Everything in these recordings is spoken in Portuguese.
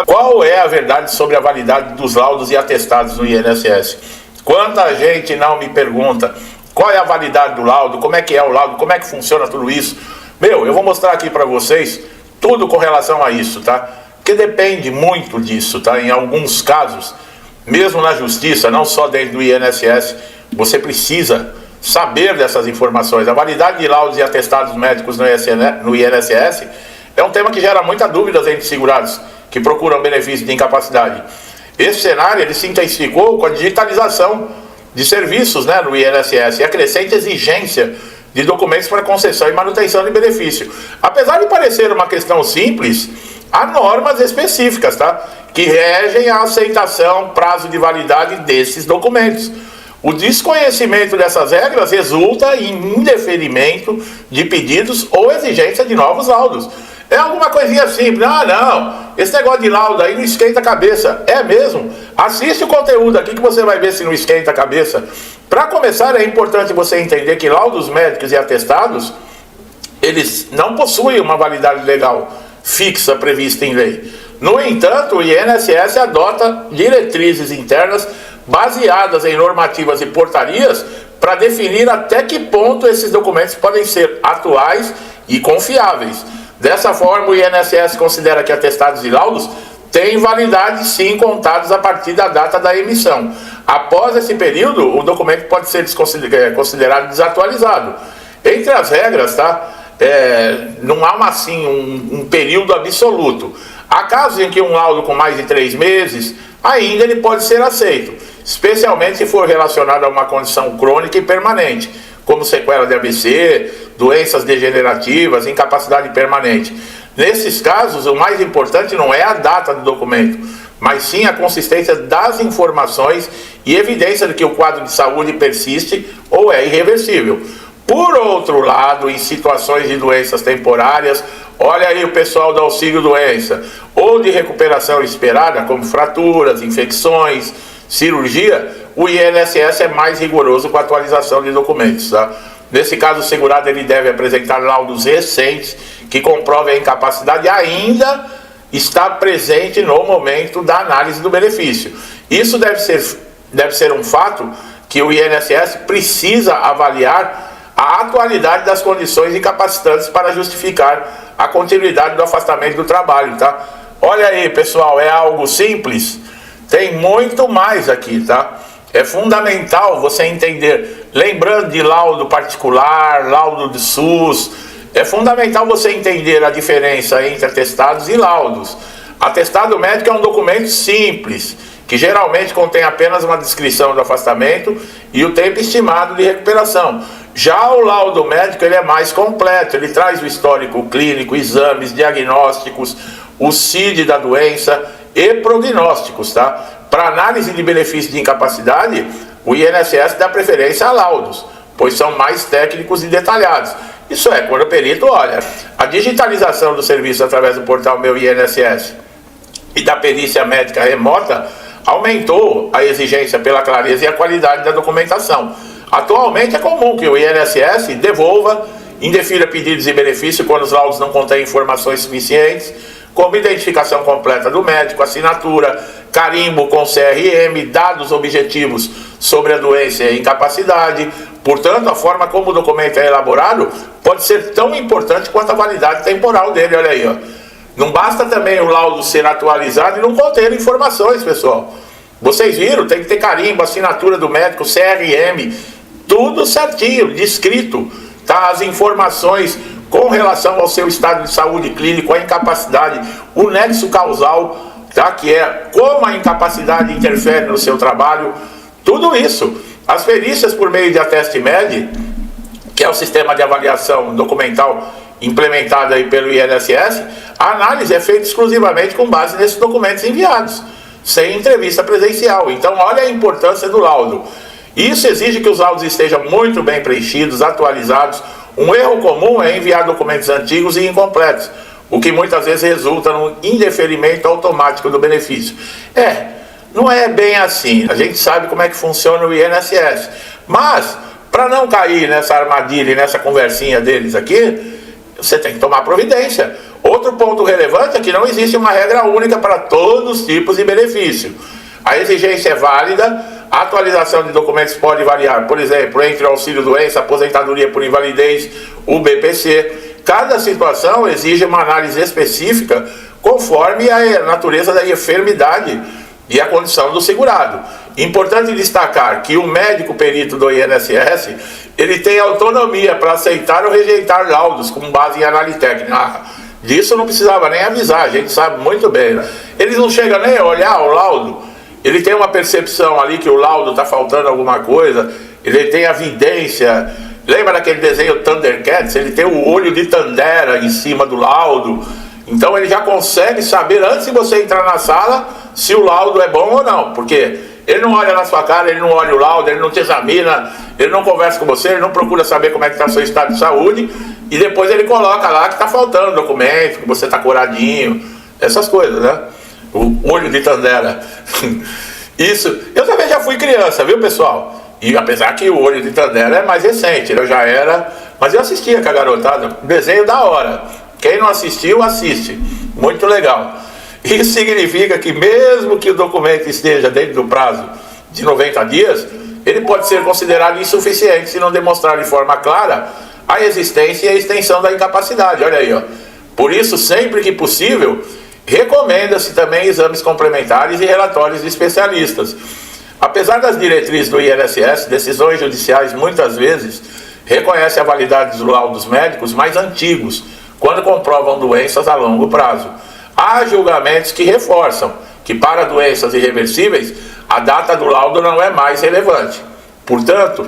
Qual é a verdade sobre a validade dos laudos e atestados no INSS? Quanta gente não me pergunta qual é a validade do laudo, como é que é o laudo, como é que funciona tudo isso. Eu vou mostrar aqui para vocês tudo com relação a isso, tá? Porque depende muito disso, tá? Em alguns casos, mesmo na justiça, não só dentro do INSS, você precisa saber dessas informações. A validade de laudos e atestados médicos no INSS é um tema que gera muitas dúvidas entre segurados que procuram benefício de incapacidade. Esse cenário ele se intensificou com a digitalização de serviços, né, no INSS e a crescente exigência de documentos para concessão e manutenção de benefício. Apesar de parecer uma questão simples, há normas específicas, tá, que regem a aceitação, prazo de validade desses documentos. O desconhecimento dessas regras resulta em indeferimento de pedidos ou exigência de novos laudos. É alguma coisinha simples. Não, esse negócio de laudo aí não esquenta a cabeça. É mesmo? Assiste o conteúdo aqui que você vai ver se não esquenta a cabeça. Para começar, é importante você entender que laudos médicos e atestados, eles não possuem uma validade legal fixa prevista em lei. No entanto, o INSS adota diretrizes internas baseadas em normativas e portarias para definir até que ponto esses documentos podem ser atuais e confiáveis. Dessa forma, o INSS considera que atestados e laudos têm validade sim contados a partir da data da emissão. Após esse período, o documento pode ser considerado desatualizado. Entre as regras, tá? Não há um período absoluto. Há casos em que um laudo com mais de 3 meses, ainda ele pode ser aceito, especialmente se for relacionado a uma condição crônica e permanente, como sequela de AVC, doenças degenerativas, incapacidade permanente. Nesses casos, o mais importante não é a data do documento, mas sim a consistência das informações e evidência de que o quadro de saúde persiste ou é irreversível. Por outro lado, em situações de doenças temporárias, olha aí o pessoal do auxílio-doença, ou de recuperação esperada, como fraturas, infecções, cirurgia, o INSS é mais rigoroso com a atualização de documentos, tá? Nesse caso, o segurado ele deve apresentar laudos recentes que comprovem a incapacidade ainda está presente no momento da análise do benefício. Isso deve ser um fato que o INSS precisa avaliar a atualidade das condições incapacitantes para justificar a continuidade do afastamento do trabalho, tá? Olha aí, pessoal, é algo simples? Tem muito mais aqui, tá? É fundamental você entender, lembrando de laudo particular, laudo de SUS, é fundamental você entender a diferença entre atestados e laudos. Atestado médico é um documento simples, que geralmente contém apenas uma descrição do afastamento e o tempo estimado de recuperação. Já o laudo médico ele é mais completo, ele traz o histórico clínico, exames, diagnósticos, o CID da doença e prognósticos, tá? Para análise de benefício de incapacidade, o INSS dá preferência a laudos, pois são mais técnicos e detalhados. Isso é, quando o perito olha, a digitalização do serviço através do portal Meu INSS e da perícia médica remota aumentou a exigência pela clareza e a qualidade da documentação. Atualmente é comum que o INSS devolva, indefira pedidos e benefícios quando os laudos não contêm informações suficientes, como identificação completa do médico, assinatura, carimbo com CRM, dados objetivos sobre a doença e a incapacidade. Portanto, a forma como o documento é elaborado pode ser tão importante quanto a validade temporal dele. Olha aí, ó. Não basta também o laudo ser atualizado e não conter informações, pessoal. Vocês viram, tem que ter carimbo, assinatura do médico, CRM, tudo certinho, descrito, tá? As informações com relação ao seu estado de saúde clínico, a incapacidade, o nexo causal, tá? Que é como a incapacidade interfere no seu trabalho, tudo isso. As perícias por meio de Ateste-Med, que é o sistema de avaliação documental implementado aí pelo INSS, a análise é feita exclusivamente com base nesses documentos enviados, sem entrevista presencial. Então, olha a importância do laudo. Isso exige que os laudos estejam muito bem preenchidos, atualizados. Um erro comum é enviar documentos antigos e incompletos, o que muitas vezes resulta no indeferimento automático do benefício. Não é bem assim. A gente sabe como é que funciona o INSS. Mas, para não cair nessa armadilha e nessa conversinha deles aqui, você tem que tomar providência. Outro ponto relevante é que não existe uma regra única para todos os tipos de benefício. A exigência é válida, a atualização de documentos pode variar, por exemplo, entre o auxílio-doença, aposentadoria por invalidez, o BPC. Cada situação exige uma análise específica conforme a natureza da enfermidade e a condição do segurado. Importante destacar que o médico perito do INSS, ele tem autonomia para aceitar ou rejeitar laudos com base em análise técnica. Disso não precisava nem avisar, a gente sabe muito bem, né? Eles não chegam nem a olhar o laudo. Ele tem uma percepção ali que o laudo está faltando alguma coisa, ele tem a evidência. Lembra daquele desenho Thundercats? Ele tem o olho de Tandera em cima do laudo. Então ele já consegue saber antes de você entrar na sala se o laudo é bom ou não. Porque ele não olha na sua cara, ele não olha o laudo, ele não te examina, ele não conversa com você, ele não procura saber como é que está o seu estado de saúde. E depois ele coloca lá que está faltando documento, que você está curadinho, essas coisas, né? O olho de Tandera. Isso, eu também já fui criança, viu, pessoal? E apesar que o olho de Tandera é mais recente, eu já era, mas eu assistia com a garotada, desenho da hora. Quem não assistiu, assiste. Muito legal. Isso significa que mesmo que o documento esteja dentro do prazo de 90 dias, ele pode ser considerado insuficiente se não demonstrar de forma clara a existência e a extensão da incapacidade. Olha aí, ó. Por isso, sempre que possível, recomenda-se também exames complementares e relatórios de especialistas. Apesar das diretrizes do INSS, decisões judiciais muitas vezes reconhecem a validade dos laudos médicos mais antigos, quando comprovam doenças a longo prazo. Há julgamentos que reforçam que para doenças irreversíveis, a data do laudo não é mais relevante. Portanto,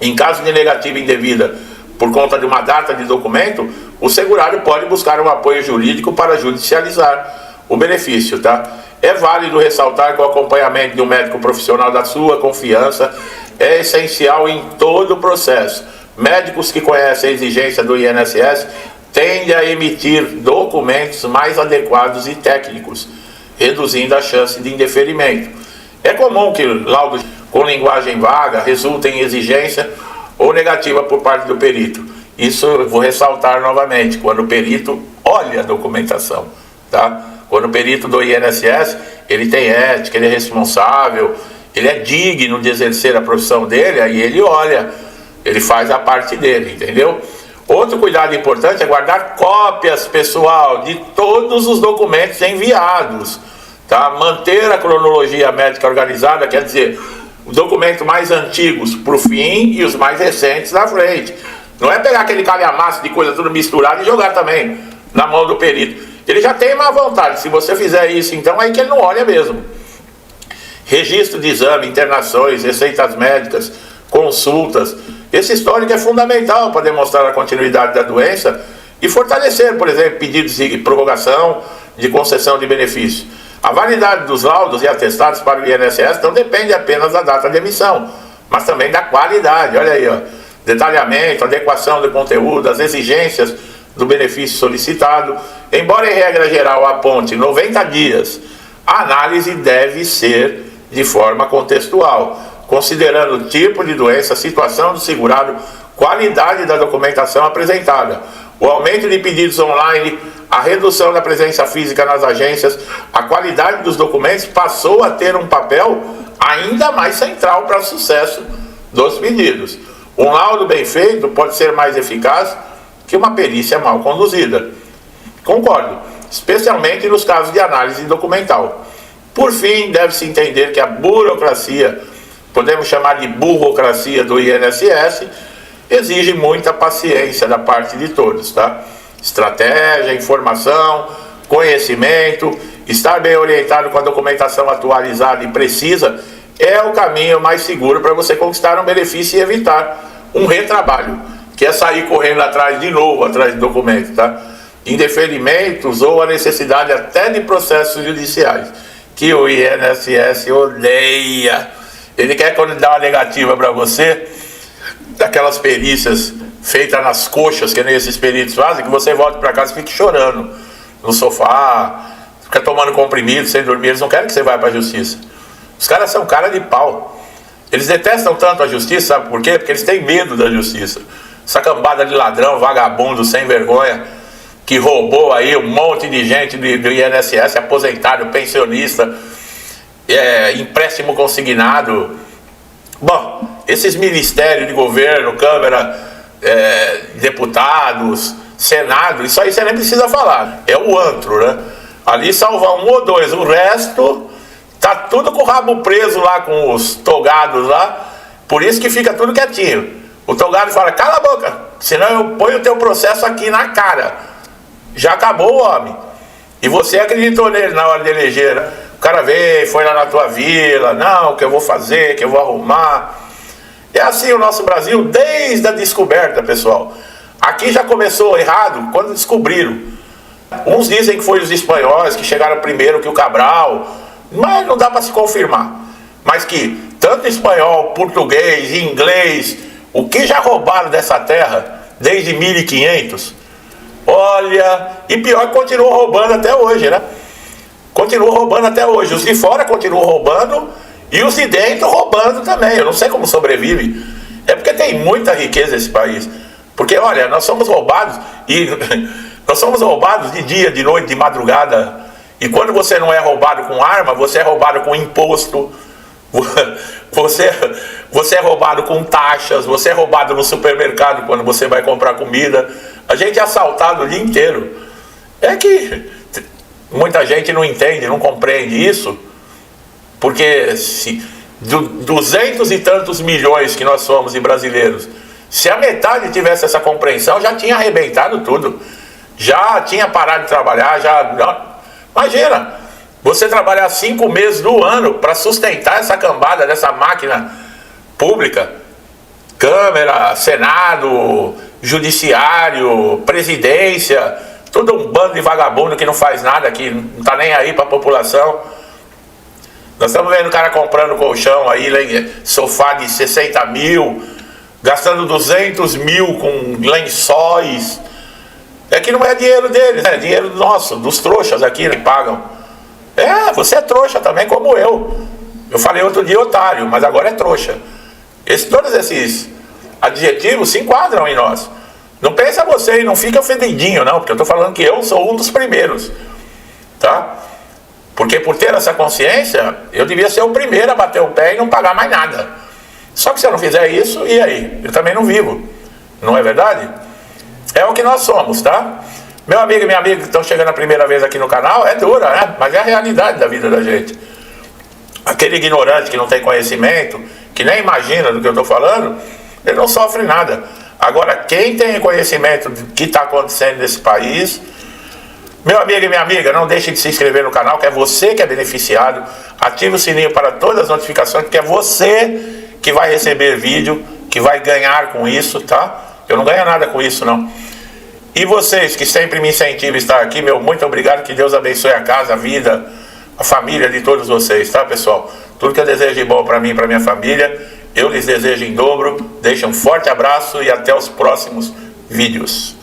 em caso de negativa indevida por conta de uma data de documento, o segurado pode buscar um apoio jurídico para judicializar o benefício, tá? É válido ressaltar que o acompanhamento de um médico profissional da sua confiança é essencial em todo o processo. Médicos que conhecem a exigência do INSS tendem a emitir documentos mais adequados e técnicos, reduzindo a chance de indeferimento. É comum que laudos com linguagem vaga resultem em exigência ou negativa por parte do perito. Isso eu vou ressaltar novamente, quando o perito olha a documentação, tá? Quando o perito do INSS, ele tem ética, ele é responsável, ele é digno de exercer a profissão dele, aí ele olha, ele faz a parte dele, entendeu? Outro cuidado importante é guardar cópias, pessoal, de todos os documentos enviados, tá? Manter a cronologia médica organizada, quer dizer, os documentos mais antigos para o fim e os mais recentes na frente. Não é pegar aquele calhamaço de coisa tudo misturado e jogar também na mão do perito. Ele já tem má vontade. Se você fizer isso, então aí que ele não olha mesmo. Registro de exame, internações, receitas médicas, consultas. Esse histórico é fundamental para demonstrar a continuidade da doença e fortalecer, por exemplo, pedidos de prorrogação, de concessão de benefício. A validade dos laudos e atestados para o INSS não depende apenas da data de emissão, mas também da qualidade. Olha aí, ó. Detalhamento, adequação do conteúdo, as exigências do benefício solicitado. Embora em regra geral aponte 90 dias, a análise deve ser de forma contextual, considerando o tipo de doença, situação do segurado, qualidade da documentação apresentada, o aumento de pedidos online, a redução da presença física nas agências, a qualidade dos documentos passou a ter um papel ainda mais central para o sucesso dos pedidos. Um laudo bem feito pode ser mais eficaz que uma perícia mal conduzida. Concordo, especialmente nos casos de análise documental. Por fim, deve-se entender que a burocracia, podemos chamar de burocracia do INSS, exige muita paciência da parte de todos, tá? Estratégia, informação, conhecimento, estar bem orientado com a documentação atualizada e precisa é o caminho mais seguro para você conquistar um benefício e evitar um retrabalho, que é sair correndo atrás de novo, atrás de documento, tá? Indeferimentos ou a necessidade até de processos judiciais, que o INSS odeia. Ele quer, quando dá uma negativa para você, daquelas perícias feitas nas coxas, que nem esses peritos fazem, que você volta para casa e fique chorando no sofá, fica tomando comprimido, sem dormir. Eles não querem que você vá para a justiça. Os caras são cara de pau. Eles detestam tanto a justiça, sabe por quê? Porque eles têm medo da justiça. Essa cambada de ladrão, vagabundo, sem vergonha, que roubou aí um monte de gente do INSS, aposentado, pensionista, empréstimo consignado. Bom, esses ministérios de governo, Câmara, deputados, Senado, isso aí você nem precisa falar. É o antro, né? Ali salva um ou dois, o resto tá tudo com o rabo preso lá, com os togados lá. Por isso que fica tudo quietinho. O togado fala, cala a boca, senão eu ponho o teu processo aqui na cara. Já acabou o homem. E você acreditou nele na hora de eleger, né? O cara veio, foi lá na tua vila, não, o que eu vou fazer, que eu vou arrumar. É assim o nosso Brasil desde a descoberta, pessoal. Aqui já começou errado quando descobriram. Uns dizem que foi os espanhóis que chegaram primeiro que o Cabral, mas não dá para se confirmar. Mas que tanto espanhol, português, inglês, o que já roubaram dessa terra desde 1500, olha, e pior que continuam roubando até hoje, né? Continuam roubando até hoje. Os de fora continuam roubando e os de dentro roubando também. Eu não sei como sobrevive. É porque tem muita riqueza esse país. Porque, olha, nós somos roubados e nós somos roubados de dia, de noite, de madrugada. E quando você não é roubado com arma, você é roubado com imposto. Você é roubado com taxas, você é roubado no supermercado quando você vai comprar comida. A gente é assaltado o dia inteiro. É que muita gente não entende, não compreende isso, porque se 200 e tantos milhões que nós somos de brasileiros, se a metade tivesse essa compreensão, já tinha arrebentado tudo, já tinha parado de trabalhar, imagina, você trabalhar 5 meses do ano para sustentar essa cambada dessa máquina pública, Câmara, Senado, Judiciário, Presidência, tudo um bando de vagabundo que não faz nada, que não tá nem aí para a população. Nós estamos vendo o cara comprando colchão aí, sofá de 60 mil, gastando 200 mil com lençóis. É que não é dinheiro deles, é dinheiro nosso, dos trouxas aqui que pagam. Você é trouxa também, como eu. Eu falei outro dia otário, mas agora é trouxa. Todos esses adjetivos se enquadram em nós. Não pensa você e não fica ofendidinho, não, porque eu estou falando que eu sou um dos primeiros, tá? Porque por ter essa consciência, eu devia ser o primeiro a bater o pé e não pagar mais nada. Só que se eu não fizer isso, e aí? Eu também não vivo, não é verdade? É o que nós somos, tá? Meu amigo e minha amiga que estão chegando a primeira vez aqui no canal, é dura, né? Mas é a realidade da vida da gente. Aquele ignorante que não tem conhecimento, que nem imagina do que eu estou falando, ele não sofre nada. Agora, quem tem conhecimento do que está acontecendo nesse país, meu amigo e minha amiga, não deixe de se inscrever no canal, que é você que é beneficiado. Ative o sininho para todas as notificações, porque é você que vai receber vídeo, que vai ganhar com isso, tá? Eu não ganho nada com isso, não. E vocês que sempre me incentivam a estar aqui, meu muito obrigado, que Deus abençoe a casa, a vida, a família de todos vocês, tá, pessoal? Tudo que eu desejo de bom para mim e para minha família, eu lhes desejo em dobro. Deixo um forte abraço e até os próximos vídeos.